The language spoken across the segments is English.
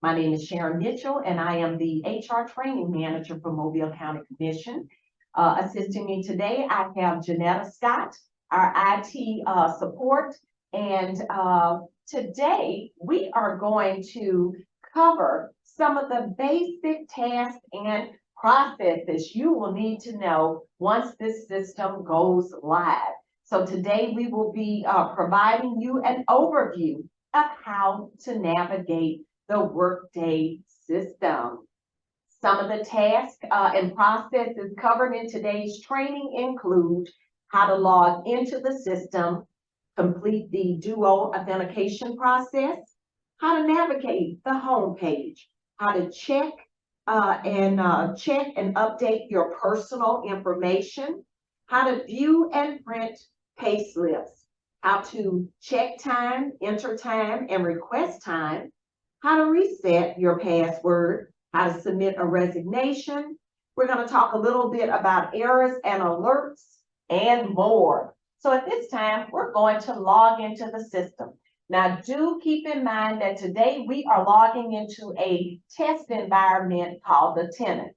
My name is Sharon Mitchell, and I am the HR Training Manager for Mobile County Commission. Assisting me today, I have Janetta Scott, our IT support, and today we are going to cover some of the basic tasks and processes you will need to know once this system goes live. So today we will be providing you an overview of how to navigate the Workday system. Some of the tasks and processes covered in today's training include how to log into the system, complete the duo authentication process, how to navigate the home page, how to check and update your personal information, how to view and print payslips, how to check time, enter time, and request time, how to reset your password, how to submit a resignation. We're going to talk a little bit about errors and alerts and more. So at this time, we're going to log into the system. Now, do keep in mind that today we are logging into a test environment called the tenant.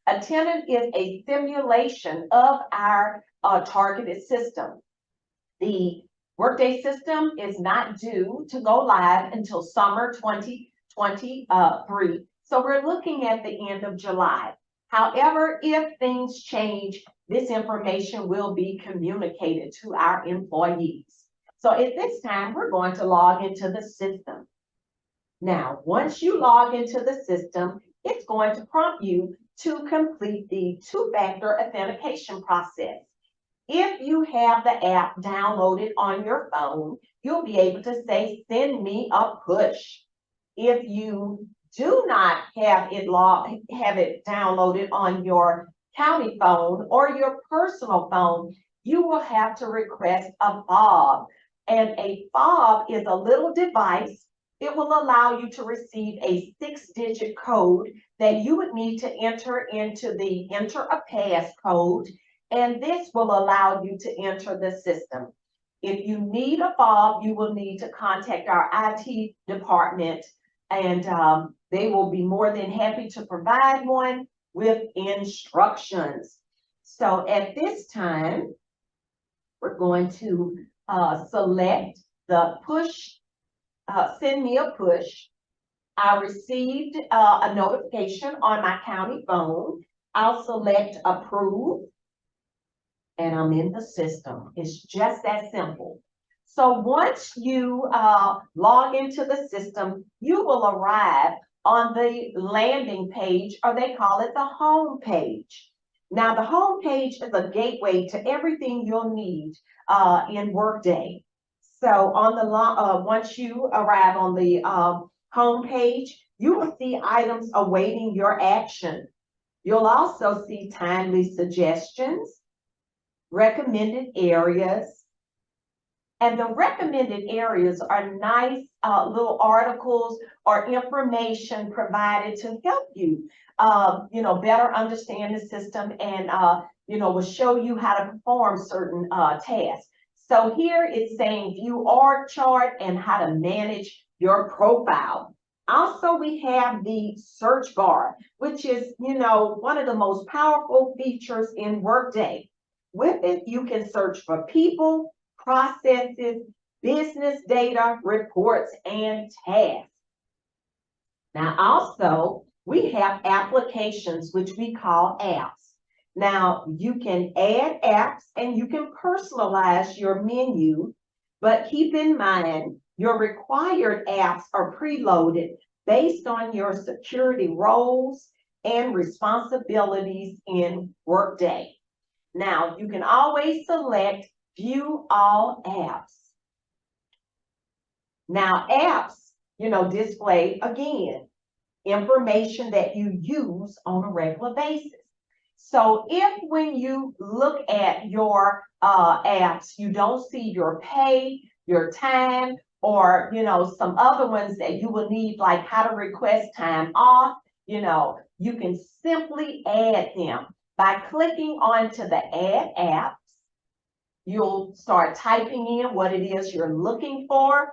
A tenant is a simulation of our targeted system. The Workday system is not due to go live until summer 2023. So we're looking at the end of July. However, if things change, this information will be communicated to our employees. So at this time, we're going to log into the system. Now, once you log into the system, it's going to prompt you to complete the two-factor authentication process. If you have the app downloaded on your phone, you'll be able to say, send me a push. If you do not have it downloaded on your county phone or your personal phone, you will have to request a fob. And a fob is a little device. It will allow you to receive a 6-digit code that you would need to enter into the enter a passcode, and this will allow you to enter the system. If you need a fob, you will need to contact our IT department, and they will be more than happy to provide one with instructions. So at this time, we're going to select the push, send me a push. I received a notification on my county phone. I'll select approve, and I'm in the system. It's just that simple. So once you log into the system, you will arrive on the landing page, or they call it the home page. Now, the home page is a gateway to everything you'll need in Workday. So on the once you arrive on the home page, you will see items awaiting your action. You'll also see timely suggestions, recommended areas, and the recommended areas are nice little articles or information provided to help you, better understand the system and, will show you how to perform certain tasks. So here it's saying view org chart and how to manage your profile. Also, we have the search bar, which is, one of the most powerful features in Workday. With it, you can search for people, processes, business data, reports, and tasks. Now, also, we have applications, which we call apps. Now, you can add apps and you can personalize your menu, but keep in mind, your required apps are preloaded based on your security roles and responsibilities in Workday. Now, you can always select View All Apps. Now, apps, display, again, information that you use on a regular basis. So if when you look at your apps, you don't see your pay, your time, or, some other ones that you will need, like how to request time off, you can simply add them by clicking onto the Add Apps. You'll start typing in what it is you're looking for,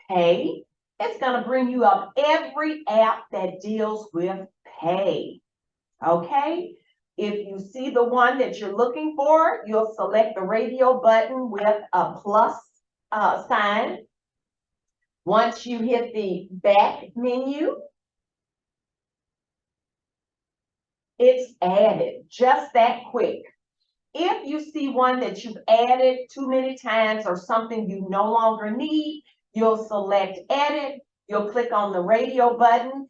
pay, it's going to bring you up every app that deals with pay. Okay? If you see the one that you're looking for, you'll select the radio button with a plus sign. Once you hit the back menu, it's added just that quick. If you see one that you've added too many times or something you no longer need, you'll select edit. You'll click on the radio button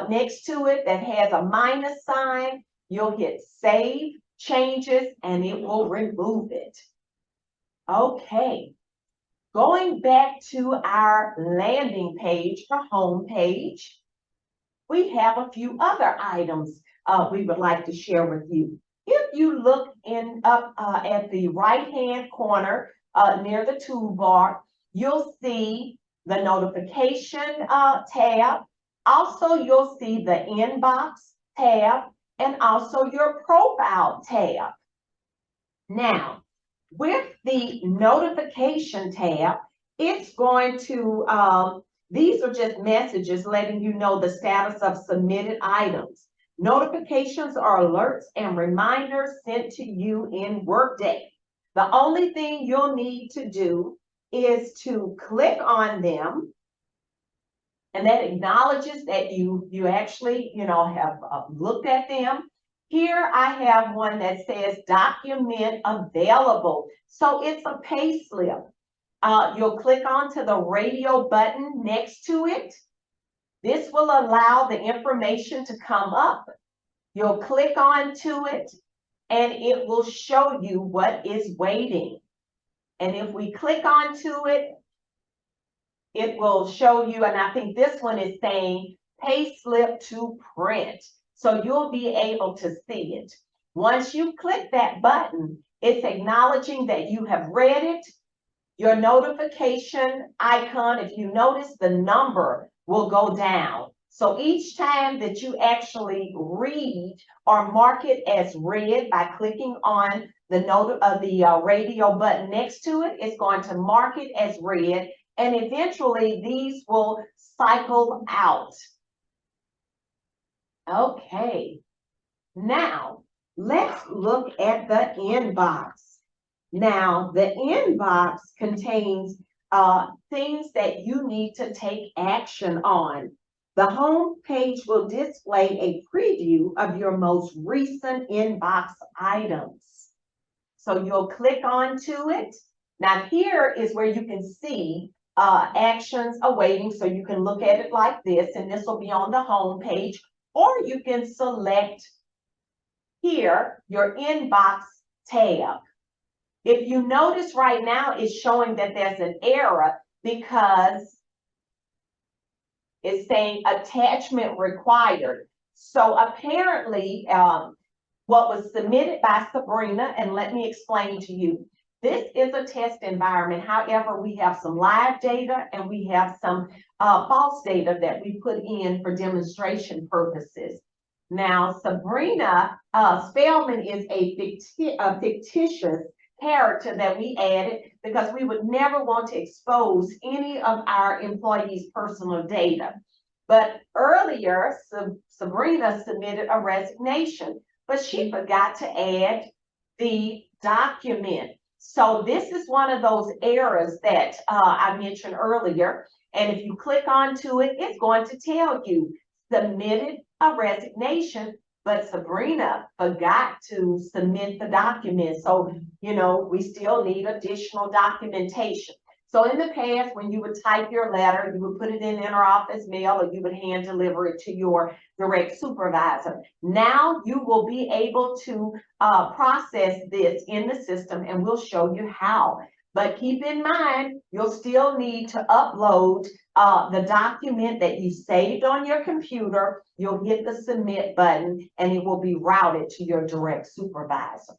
next to it that has a minus sign. You'll hit save changes and it will remove it. Okay, going back to our landing page or home page, we have a few other items we would like to share with you. If you look up at the right-hand corner near the toolbar, you'll see the notification tab. Also, you'll see the inbox tab and also your profile tab. Now, with the notification tab, it's going to, these are just messages letting you know the status of submitted items. Notifications are alerts and reminders sent to you in Workday. The only thing you'll need to do is to click on them, and that acknowledges that you actually, have looked at them. Here I have one that says document available. So it's a payslip. You'll click onto the radio button next to it. This will allow the information to come up. You'll click onto it and it will show you what is waiting. And if we click onto it, it will show you, and I think this one is saying payslip to print. So you'll be able to see it. Once you click that button, it's acknowledging that you have read it. Your notification icon, if you notice, the number will go down. So each time that you actually read or mark it as read by clicking on the radio button next to it, it's going to mark it as read, and eventually these will cycle out. Okay, now let's look at the inbox. Now, the inbox contains things that you need to take action on. The home page will display a preview of your most recent inbox items. So you'll click onto it. Now, here is where you can see actions awaiting. So you can look at it like this, and this will be on the home page. Or you can select here your inbox tab. If you notice right now, it's showing that there's an error because it's saying attachment required. So apparently, what was submitted by Sabrina, and let me explain to you, this is a test environment. However, we have some live data and we have some false data that we put in for demonstration purposes. Now, Sabrina Spellman is a fictitious character that we added because we would never want to expose any of our employees' personal data. But earlier, Sabrina submitted a resignation, but she forgot to add the document. So this is one of those errors that I mentioned earlier. And if you click onto it, it's going to tell you submitted a resignation, but Sabrina forgot to submit the document. So, we still need additional documentation. So in the past, when you would type your letter, you would put it in interoffice mail or you would hand deliver it to your direct supervisor. Now you will be able to process this in the system, and we'll show you how. But keep in mind, you'll still need to upload the document that you saved on your computer. You'll hit the submit button and it will be routed to your direct supervisor.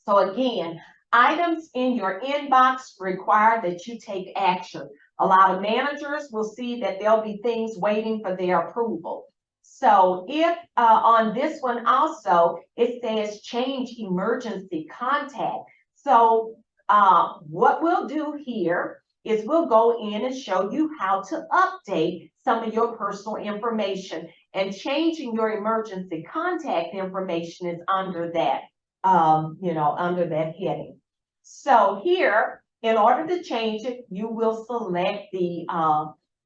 So again, items in your inbox require that you take action. A lot of managers will see that there'll be things waiting for their approval. So if on this one also, it says change emergency contact. So what we'll do here is we'll go in and show you how to update some of your personal information, and changing your emergency contact information is under that, under that heading. So here, in order to change it, you will select the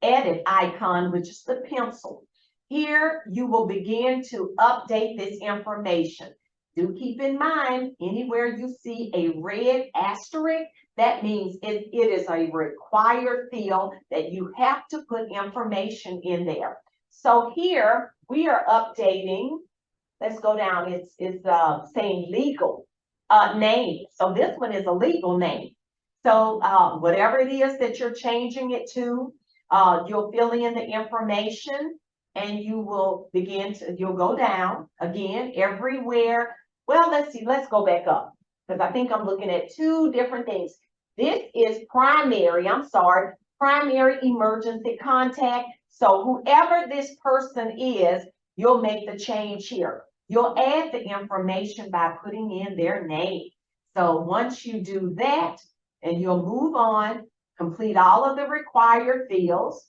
edit icon, which is the pencil. Here, you will begin to update this information. Do keep in mind, anywhere you see a red asterisk, that means it is a required field that you have to put information in there. So here we are updating, let's go down, it's saying legal name. So this one is a legal name. So whatever it is that you're changing it to, you'll fill in the information and you will you'll go down again everywhere. Well, let's see, let's go back up because I think I'm looking at two different things. This is primary emergency contact. So whoever this person is, you'll make the change here. You'll add the information by putting in their name. So once you do that, and you'll move on, complete all of the required fields.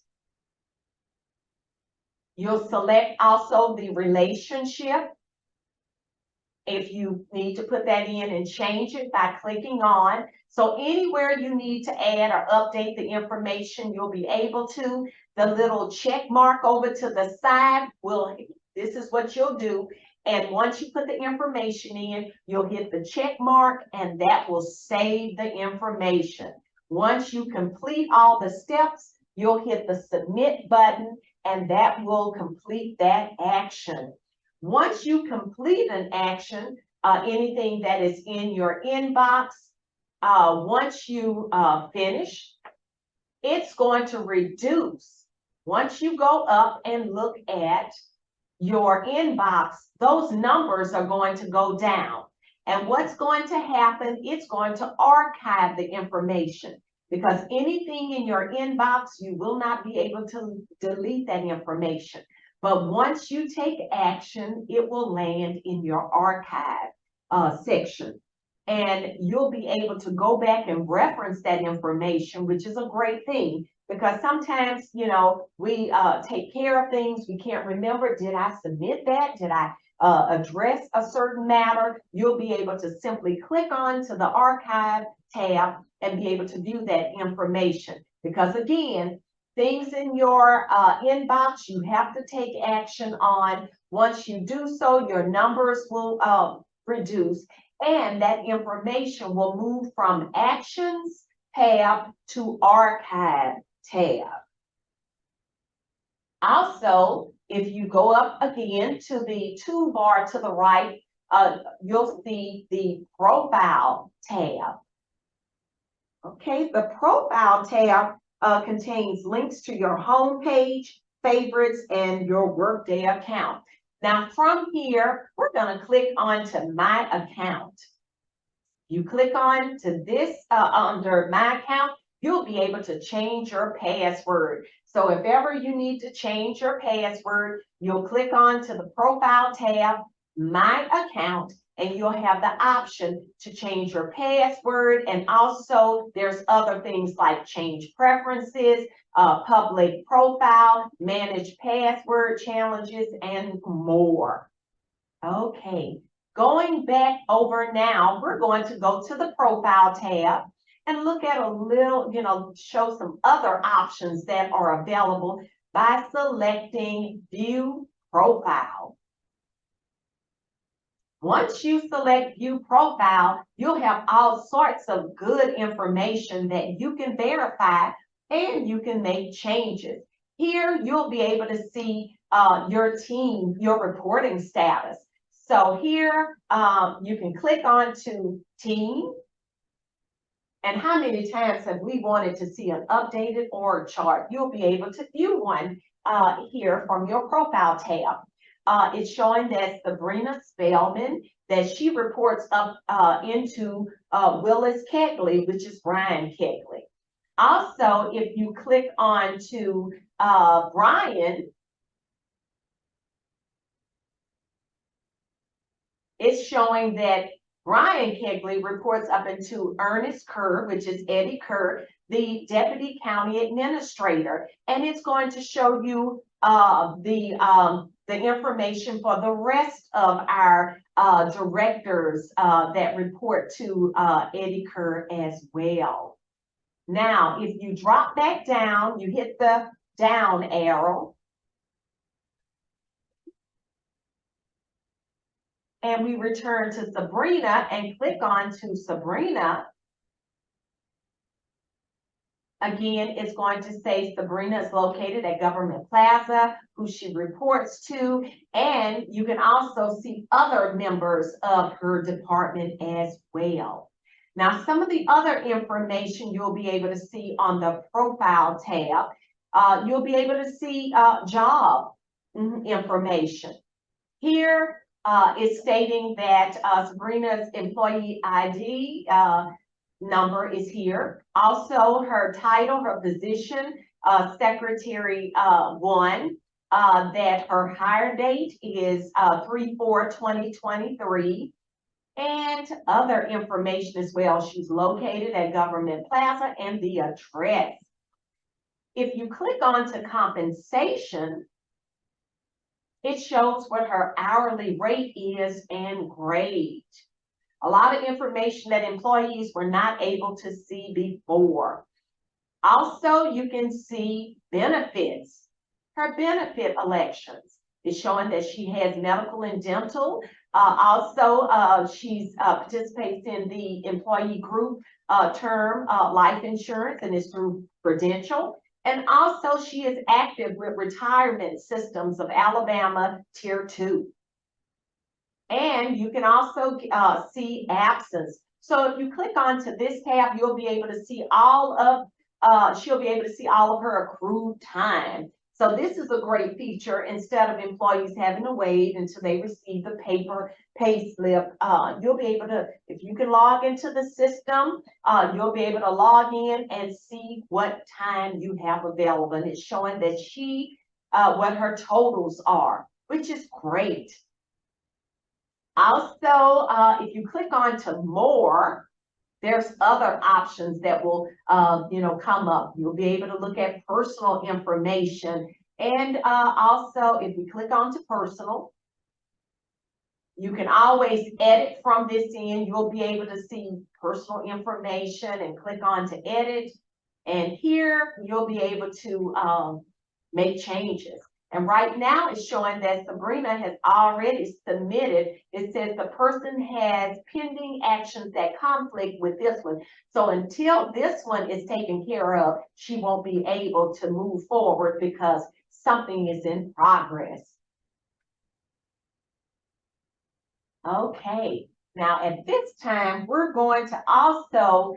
You'll select also the relationship, if you need to put that in, and change it by clicking on. So anywhere you need to add or update the information, you'll be able to. The little check mark over to the side this is what you'll do. And once you put the information in, you'll hit the check mark and that will save the information. Once you complete all the steps, you'll hit the submit button and that will complete that action. Once you complete an action, anything that is in your inbox, once you finish, it's going to reduce. Once you go up and look at your inbox, those numbers are going to go down. And what's going to happen, it's going to archive the information, because anything in your inbox, you will not be able to delete that information. But once you take action, it will land in your archive section. And you'll be able to go back and reference that information, which is a great thing. Because sometimes, we take care of things, we can't remember, did I submit that? Did I address a certain matter? You'll be able to simply click on to the archive tab and be able to view that information. Because again, things in your inbox, you have to take action on. Once you do so, your numbers will reduce, and that information will move from actions tab to archive tab. Also, if you go up again to the toolbar to the right, you'll see the profile tab. Okay, the profile tab contains links to your home page, favorites, and your Workday account. Now from here, we're going to click on to My Account. You click on to this under My Account, you'll be able to change your password. So if ever you need to change your password, you'll click on to the Profile tab, My Account, and you'll have the option to change your password. And also there's other things like change preferences, public profile, manage password challenges, and more. Okay, going back over now, we're going to go to the Profile tab and look at a little, show some other options that are available by selecting View Profile. Once you select View Profile, you'll have all sorts of good information that you can verify and you can make changes. Here, you'll be able to see your team, your reporting status. So here, you can click on to Team. And how many times have we wanted to see an updated org chart? You'll be able to view one here from your Profile tab. It's showing that Sabrina Spellman, that she reports up into Willis Kegley, which is Brian Kegley. Also, if you click on to Brian, it's showing that Brian Kegley reports up into Ernest Kerr, which is Eddie Kerr. the Deputy County Administrator, and it's going to show you the information for the rest of our directors that report to Eddie Kerr as well. Now, if you drop back down, you hit the down arrow, and we return to Sabrina and click on to Sabrina. Again, it's going to say Sabrina is located at Government Plaza, who she reports to, and you can also see other members of her department as well. Now, some of the other information you'll be able to see on the Profile tab. You'll be able to see job information. Here is stating that Sabrina's employee ID number is here. Also, her title, her position, Secretary 1, that her hire date is 3/4/2023, and other information as well. She's located at Government Plaza and the address. If you click on to compensation, it shows what her hourly rate is and grade. A lot of information that employees were not able to see before. Also, you can see benefits. Her benefit elections is showing that she has medical and dental. She participates in the employee group term life insurance, and is through Prudential. And also, she is active with Retirement Systems of Alabama Tier 2. And you can also see absence. So if you click onto this tab, you'll be able to see all of, she'll be able to see all of her accrued time. So this is a great feature. Instead of employees having to wait until they receive the paper pay slip, you'll be able to, if you can log into the system, you'll be able to log in and see what time you have available. And it's showing that what her totals are, which is great. Also, if you click on to more, there's other options that will, come up. You'll be able to look at personal information. And also, if we click on to personal, you can always edit from this end. You'll be able to see personal information and click on to edit. And here, you'll be able to make changes. And right now it's showing that Sabrina has already submitted. It says the person has pending actions that conflict with this one. So until this one is taken care of, she won't be able to move forward because something is in progress. Okay, now at this time, we're going to also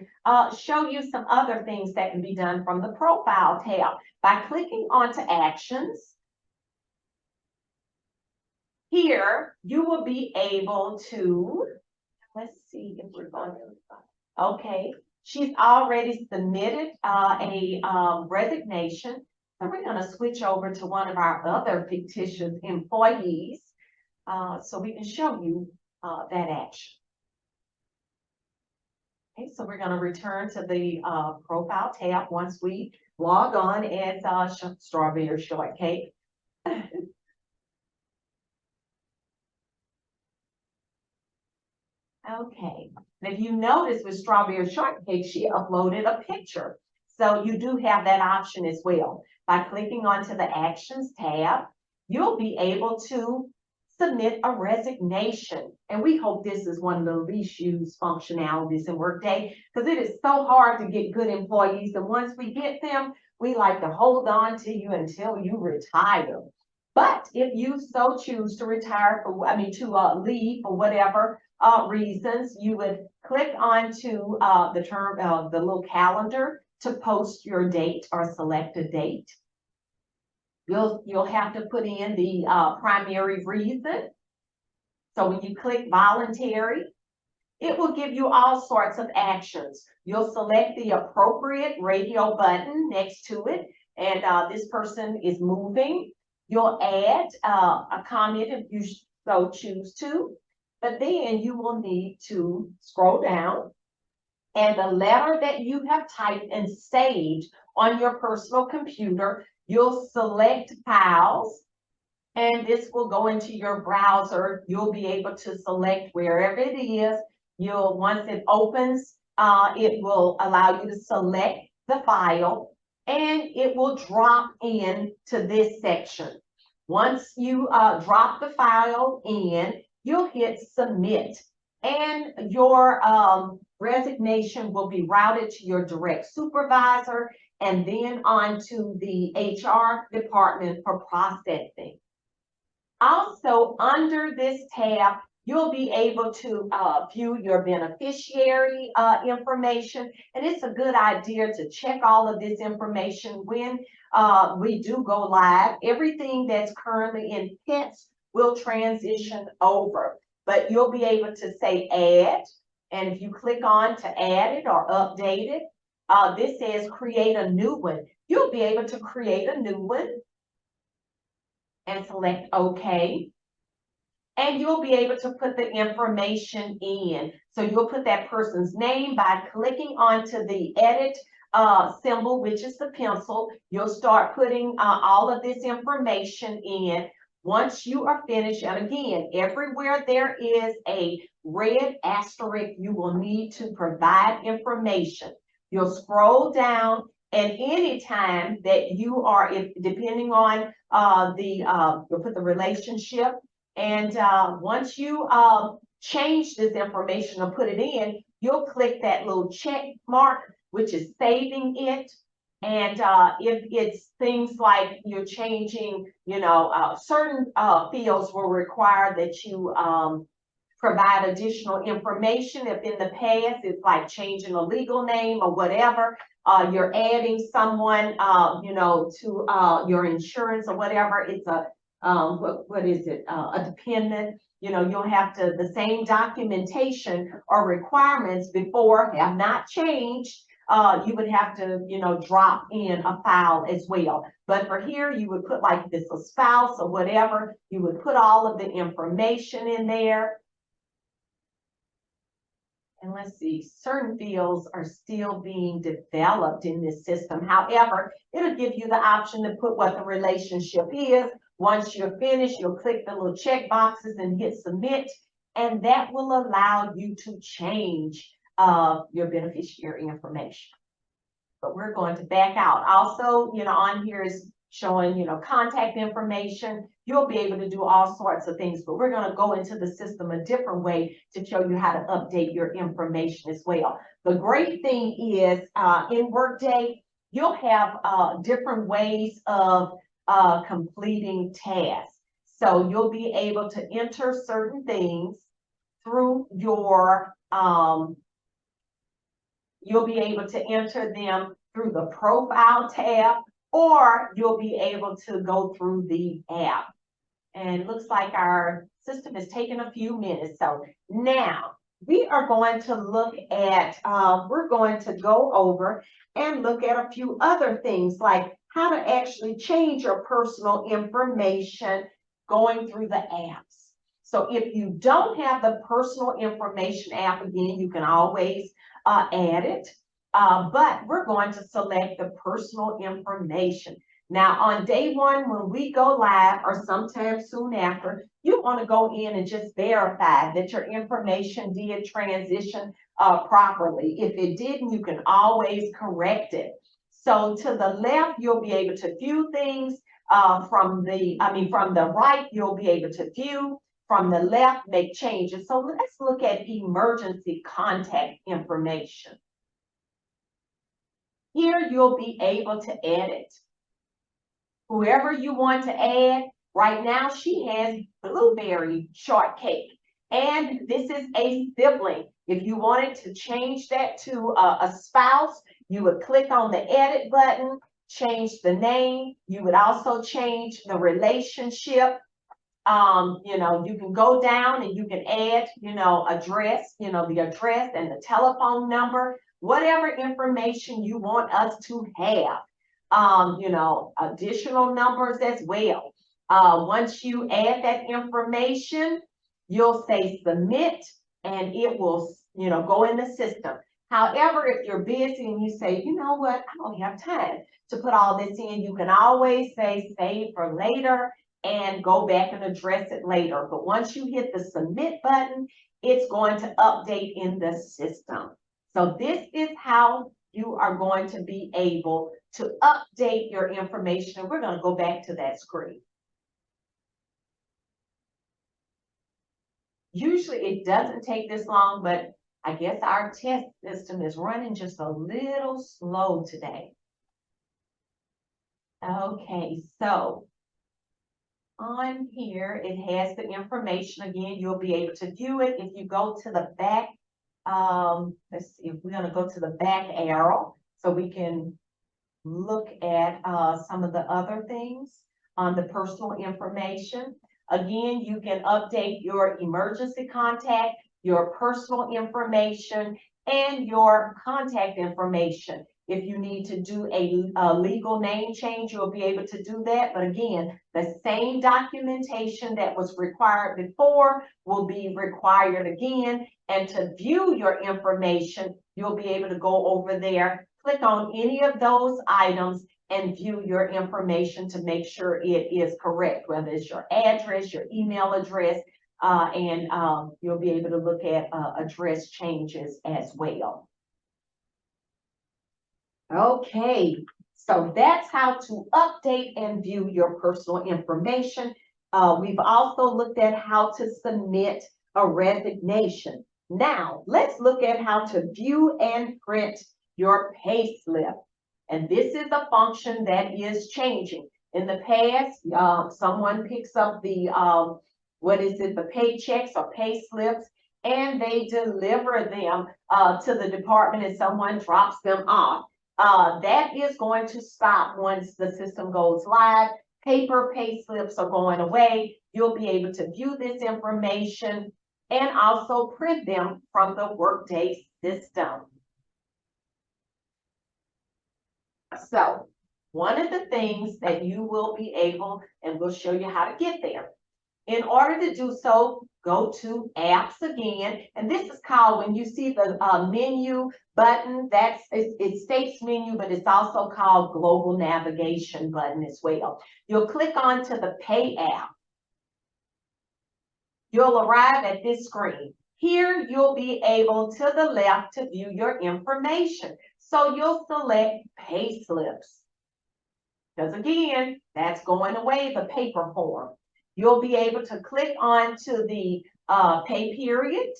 show you some other things that can be done from the Profile tab. By clicking onto Actions, here, you will be able to, let's see if we're going to, okay, she's already submitted a resignation. So we're going to switch over to one of our other fictitious employees so we can show you that action. Okay, so we're going to return to the Profile tab once we log on as Strawberry Shortcake. Okay, and if you notice with Strawberry Shortcake, she uploaded a picture. So you do have that option as well. By clicking onto the Actions tab, you'll be able to submit a resignation. And we hope this is one of the least used functionalities in Workday, because it is so hard to get good employees. And once we get them, we like to hold on to you until you retire. But if you so choose to retire to leave for whatever reasons, you would click onto the little calendar to post your date or select a date. You'll have to put in the primary reason. So when you click voluntary, it will give you all sorts of actions. You'll select the appropriate radio button next to it, and this person is moving. You'll add a comment if you so choose to, but then you will need to scroll down and the letter that you have typed and saved on your personal computer, you'll select Files, and this will go into your browser. You'll be able to select wherever it is. Once it opens, it will allow you to select the file, and it will drop in to this section. Once you drop the file in, you'll hit Submit, and your resignation will be routed to your direct supervisor and then on to the HR department for processing. Also, under this tab, you'll be able to view your beneficiary information, and it's a good idea to check all of this information when we do go live. Everything that's currently in PETS will transition over, but you'll be able to say Add, and if you click on to add it or update it, this says Create a New One. You'll be able to create a new one and select OK. And you'll be able to put the information in. So you'll put that person's name by clicking onto the edit symbol, which is the pencil. You'll start putting all of this information in. Once you are finished, and again, everywhere there is a red asterisk, you will need to provide information. You'll scroll down, and anytime that you are, depending on you'll put the relationship, and once you change this information or put it in, you'll click that little check mark, which is saving it. And if it's things like you're changing, certain fields will require that you provide additional information. If in the past it's like changing a legal name or whatever, you're adding someone, to your insurance or whatever, it's a what is it? A dependent. You'll have to, the same documentation or requirements before have not changed. You would have to, drop in a file as well. But for here, you would put like this a spouse or whatever. You would put all of the information in there. And let's see, certain fields are still being developed in this system. However, it'll give you the option to put what the relationship is. Once you're finished, you'll click the little check boxes and hit Submit, and that will allow you to change your beneficiary information. But we're going to back out. Also, on here is showing, contact information. You'll be able to do all sorts of things, but we're going to go into the system a different way to show you how to update your information as well. The great thing is in Workday, you'll have different ways of completing tasks. So you'll be able to enter certain things through your, you'll be able to enter them through the profile tab, or you'll be able to go through the app. And it looks like our system is taking a few minutes. So now we are going to look at, we're going to go over and look at a few other things like how to actually change your personal information going through the apps. So if you don't have the personal information app, again, you can always add it. But we're going to select the personal information. Now, on day one, when we go live or sometime soon after, you want to go in and just verify that your information did transition properly. If it didn't, you can always correct it. So to the left, you'll be able to view things. From the right, you'll be able to view. From the left, make changes. So let's look at emergency contact information. Here, you'll be able to edit whoever you want to add. Right now, she has blueberry shortcake, and this is a sibling. If you wanted to change that to a spouse, you would click on the edit button, change the name. You would also change the relationship. You can go down and you can add, address, the address and the telephone number, whatever information you want us to have. Additional numbers as well. Once you add that information, you'll say Submit, and it will, go in the system. However, if you're busy and you say, you know what, I don't have time to put all this in, you can always say save for later and go back and address it later. But once you hit the submit button, it's going to update in the system. So this is how you are going to be able to update your information. And we're going to go back to that screen. Usually it doesn't take this long, but I guess our test system is running just a little slow today. Okay, so on here, it has the information. Again, you'll be able to view it. If you go to the back, let's see, if we're going to go to the back arrow so we can look at some of the other things on the personal information. Again, you can update your emergency contact, your personal information, and your contact information. If you need to do a legal name change, you'll be able to do that. But again, the same documentation that was required before will be required again. And to view your information, you'll be able to go over there, click on any of those items, and view your information to make sure it is correct, whether it's your address, your email address, and you'll be able to look at address changes as well. Okay, so that's how to update and view your personal information. We've also looked at how to submit a resignation. Now, let's look at how to view and print your payslip. And this is a function that is changing. In the past, someone picks up the, the paychecks or pay slips, and they deliver them to the department and someone drops them off. That is going to stop once the system goes live. Paper pay slips are going away. You'll be able to view this information and also print them from the Workday system. So one of the things that you will be able, and we'll show you how to get there. In order to do so, go to apps again, and this is called, when you see the menu button, it states menu, but it's also called global navigation button as well. You'll click onto the Pay app. You'll arrive at this screen. Here, you'll be able to the left to view your information. So you'll select pay slips. Because again, that's going away, the paper form. You'll be able to click on to the pay period,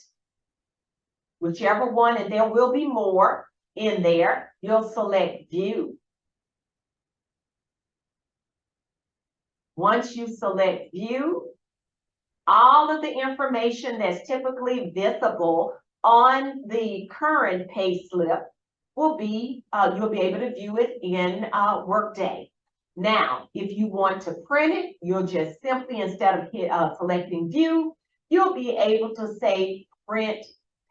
whichever one, and there will be more in there. You'll select view. Once you select view, all of the information that's typically visible on the current pay slip will be, you'll be able to view it in Workday. Now, if you want to print it, you'll just simply, instead of selecting view, you'll be able to say print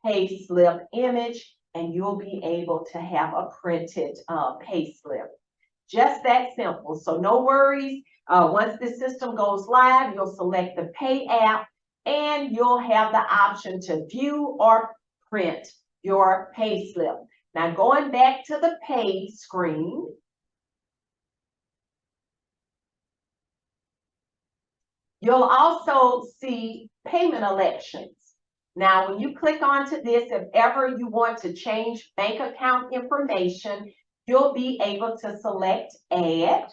pay slip image, and you'll be able to have a printed pay slip. Just that simple. So no worries. Once the system goes live, you'll select the Pay app, and you'll have the option to view or print your pay slip. Now, going back to the Pay screen, you'll also see payment elections. Now, when you click onto this, if ever you want to change bank account information, you'll be able to select Add.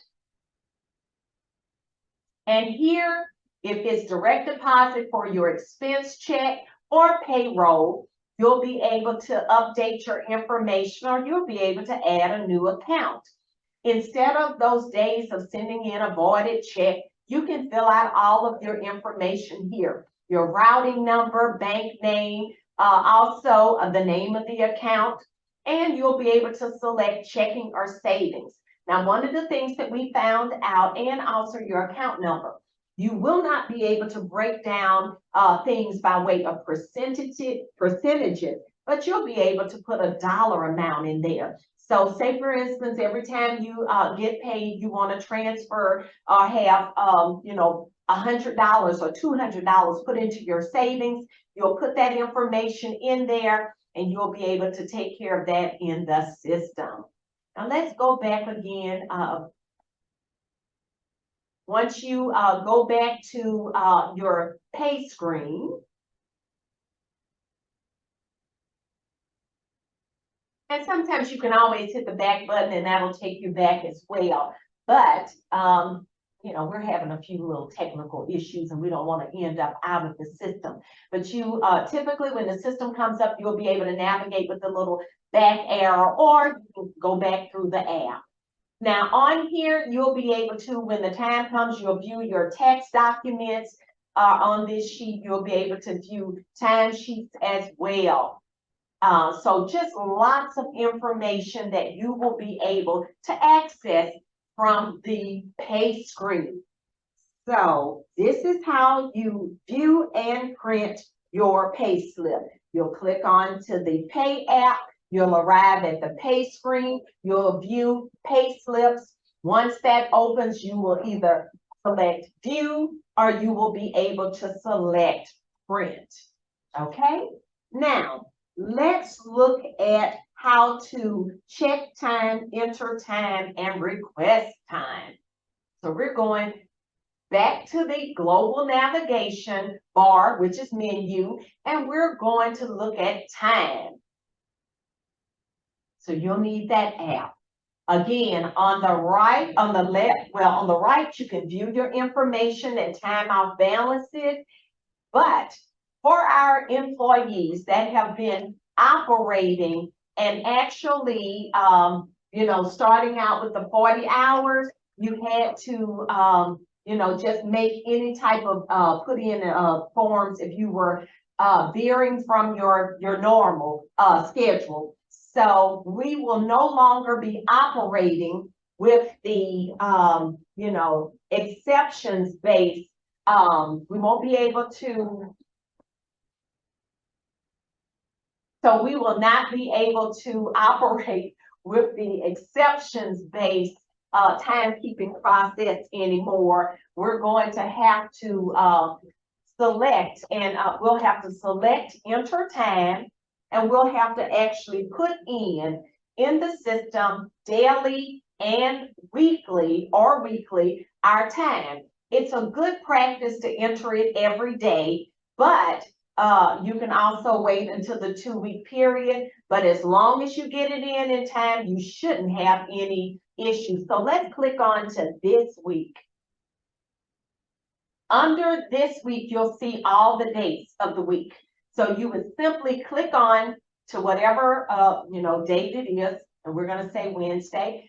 And here, if it's direct deposit for your expense check or payroll, you'll be able to update your information, or you'll be able to add a new account. Instead of those days of sending in a voided check, you can fill out all of your information here. Your routing number, bank name, also the name of the account, and you'll be able to select checking or savings. Now, one of the things that we found out, and also your account number, you will not be able to break down things by way of percentages, but you'll be able to put a dollar amount in there. So say, for instance, every time you get paid, you want to transfer or have, $100 or $200 put into your savings. You'll put that information in there, and you'll be able to take care of that in the system. Now let's go back again. Once you go back to your pay screen, and sometimes you can always hit the back button and that'll take you back as well. But, you know, we're having a few little technical issues and we don't want to end up out of the system. But you typically, when the system comes up, you'll be able to navigate with the little back arrow, or you can go back through the app. Now on here, you'll be able to, when the time comes, you'll view your tax documents on this sheet. You'll be able to view time sheets as well. So just lots of information that you will be able to access from the pay screen. So this is how you view and print your pay slip. You'll click on to the pay app. You'll arrive at the pay screen. You'll view pay slips. Once that opens, you will either select view or you will be able to select print. Okay? Now, let's look at how to check time, enter time, and request time. So we're going back to the global navigation bar, which is menu, and we're going to look at time. So you'll need that app. Again, on the right, on the left, well, on the right, you can view your information and time off balances. But for our employees that have been operating and actually, you know, starting out with the 40 hours, you had to, you know, just make any type of, put in forms if you were veering from your normal schedule. So we will no longer be operating with the, you know, exceptions based. We won't be able to, so we will not be able to operate with the exceptions based timekeeping process anymore. We're going to have to select, and we'll have to select enter time, and we'll have to actually put in the system daily and weekly our time. It's a good practice to enter it every day, but you can also wait until the 2-week period. But as long as you get it in time, you shouldn't have any issues. So let's click on to this week. Under this week, you'll see all the dates of the week. So you would simply click on to whatever you know, date it is, and we're going to say Wednesday.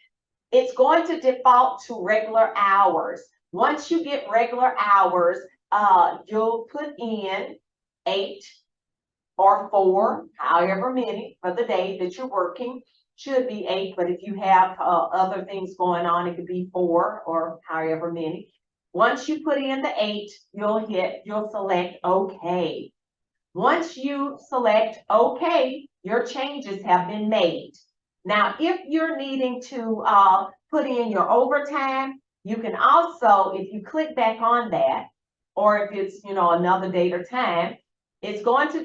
It's going to default to regular hours. Once you get regular hours, you'll put in 8 or 4, however many for the day that you're working. Should be 8, but if you have other things going on, it could be 4 or however many. Once you put in the 8, you'll select OK. Once you select OK, your changes have been made. Now, if you're needing to put in your overtime, you can also, if you click back on that, or if it's, you know, another date or time, it's going to,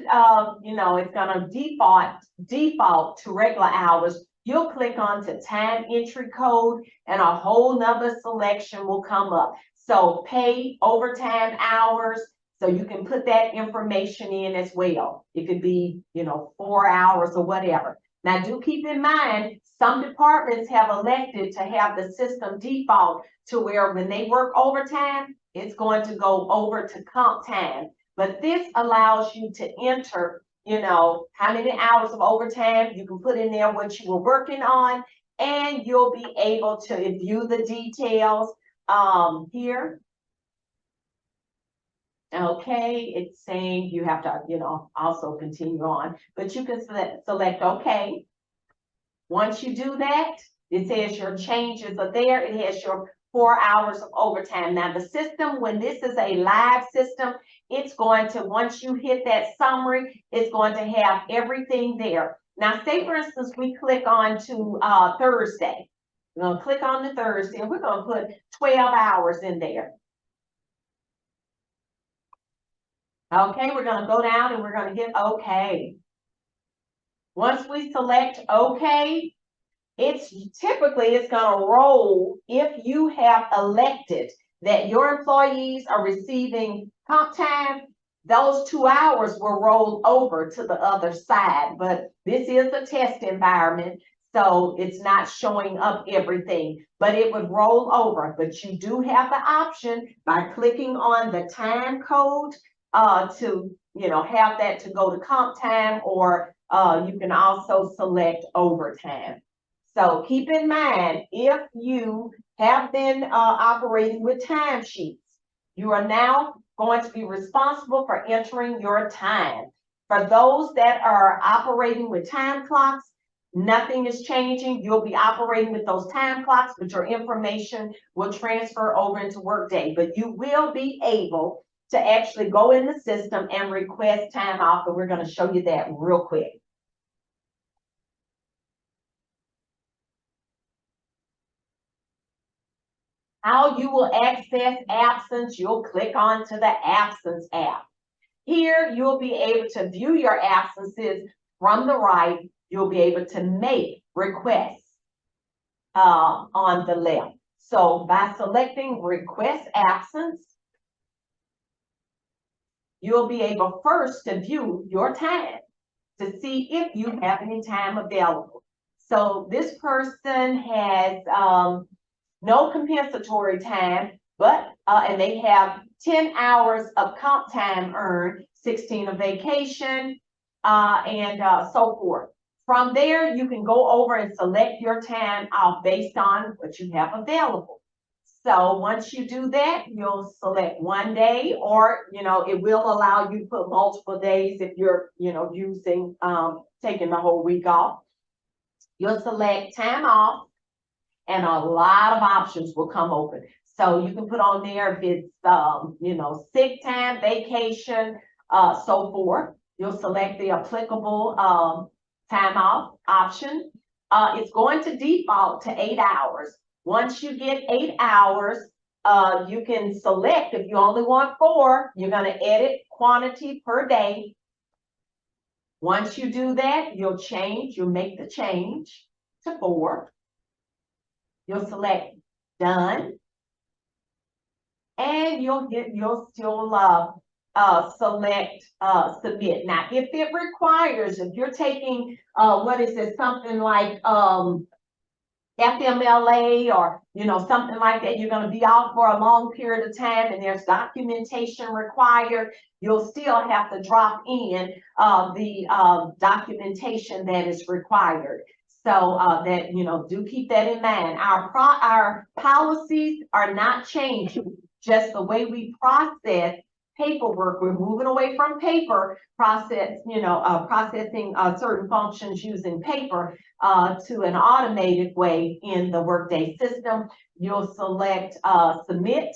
you know, it's going to default to regular hours. You'll click on to time entry code and a whole nother selection will come up. So pay overtime hours. So you can put that information in as well. It could be, you know, 4 hours or whatever. Now do keep in mind, some departments have elected to have the system default to where when they work overtime, it's going to go over to comp time. But this allows you to enter, you know, how many hours of overtime. You can put in there what you were working on, and you'll be able to view the details here. Okay, it's saying you have to, you know, also continue on, but you can select OK. Once you do that, it says your changes are there. It has your 4 hours of overtime. Now the system, when this is a live system, it's going to, once you hit that summary, it's going to have everything there. Now say for instance, we click on to Thursday. We're going to click on the Thursday and we're going to put 12 hours in there. Okay, we're going to go down and we're going to hit OK. Once we select OK, it's going to roll if you have elected that your employees are receiving comp time. Those 2 hours will roll over to the other side, but this is a test environment, so it's not showing up everything, but it would roll over. But you do have the option by clicking on the time code to have that to go to comp time, or you can also select overtime. So keep in mind, if you have been operating with timesheets, you are now going to be responsible for entering your time. For those that are operating with time clocks, nothing is changing. You'll be operating with those time clocks, but your information will transfer over into Workday. But you will be able to actually go in the system and request time off, and we're going to show you that real quick. How you will access absence, you'll click onto the absence app. Here, you'll be able to view your absences from the right. You'll be able to make requests on the left. So by selecting request absence, you'll be able first to view your time to see if you have any time available. So this person has no compensatory time, but and they have 10 hours of comp time earned, 16 of vacation, and so forth. From there, you can go over and select your time based on what you have available. So once you do that, you'll select 1 day, or it will allow you to put multiple days if you're using taking the whole week off. You'll select time off, and a lot of options will come open. So you can put on there if it's sick time, vacation, so forth. You'll select the applicable time off option. It's going to default to 8 hours. Once you get 8 hours, you can select, if you only want 4, you're going to edit quantity per day. Once you do that, you'll make the change to 4. You'll select done, and you'll still select submit. Now, if it requires, if you're taking something like FMLA or something like that, you're going to be out for a long period of time and there's documentation required, you'll still have to drop in the documentation that is required. So that do keep that in mind. Our policies are not changing, just the way we process paperwork. We're moving away from paper processing certain functions using paper to an automated way in the Workday system. You'll select submit,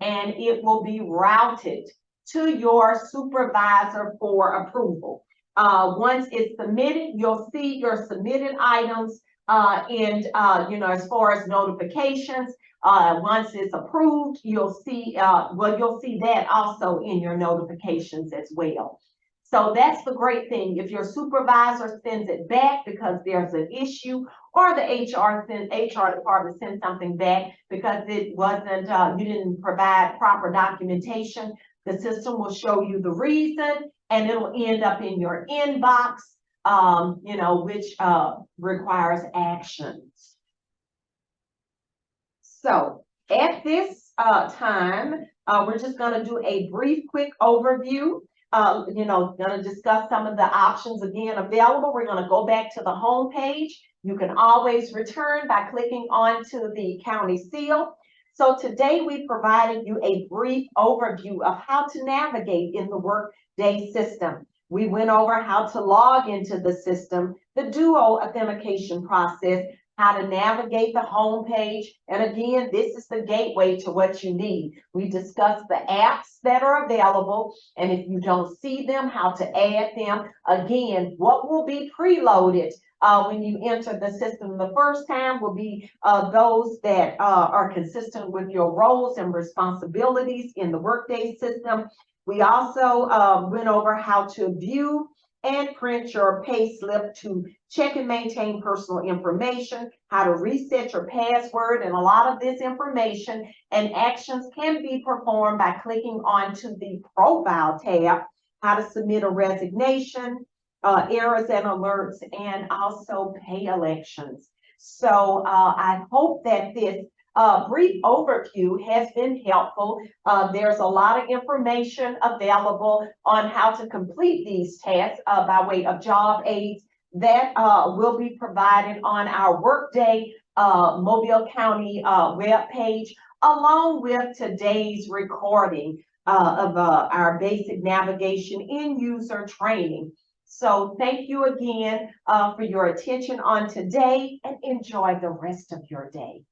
and it will be routed to your supervisor for approval. Once it's submitted, you'll see your submitted items as far as notifications. Once it's approved, you'll see that also in your notifications as well. So that's the great thing. If your supervisor sends it back because there's an issue, or the HR department sends something back because it wasn't, you didn't provide proper documentation, the system will show you the reason, and it'll end up in your inbox, which requires actions. So at this time, we're just going to do a brief, quick overview. Going to discuss some of the options again available. We're going to go back to the home page. You can always return by clicking onto the county seal. So today we provided you a brief overview of how to navigate in the Workday system. We went over how to log into the system, the duo authentication process, how to navigate the home page. And again, this is the gateway to what you need. We discussed the apps that are available, and if you don't see them, how to add them. Again, what will be preloaded when you enter the system the first time will be those that are consistent with your roles and responsibilities in the Workday system. We also went over how to view and print your pay slip to check and maintain personal information, how to reset your password, and a lot of this information and actions can be performed by clicking onto the profile tab, how to submit a resignation, errors and alerts, and also pay elections. So I hope that this brief overview has been helpful. There's a lot of information available on how to complete these tasks by way of job aids that will be provided on our Workday Mobile County webpage, along with today's recording of our basic navigation end user training. So thank you again for your attention on today, and enjoy the rest of your day.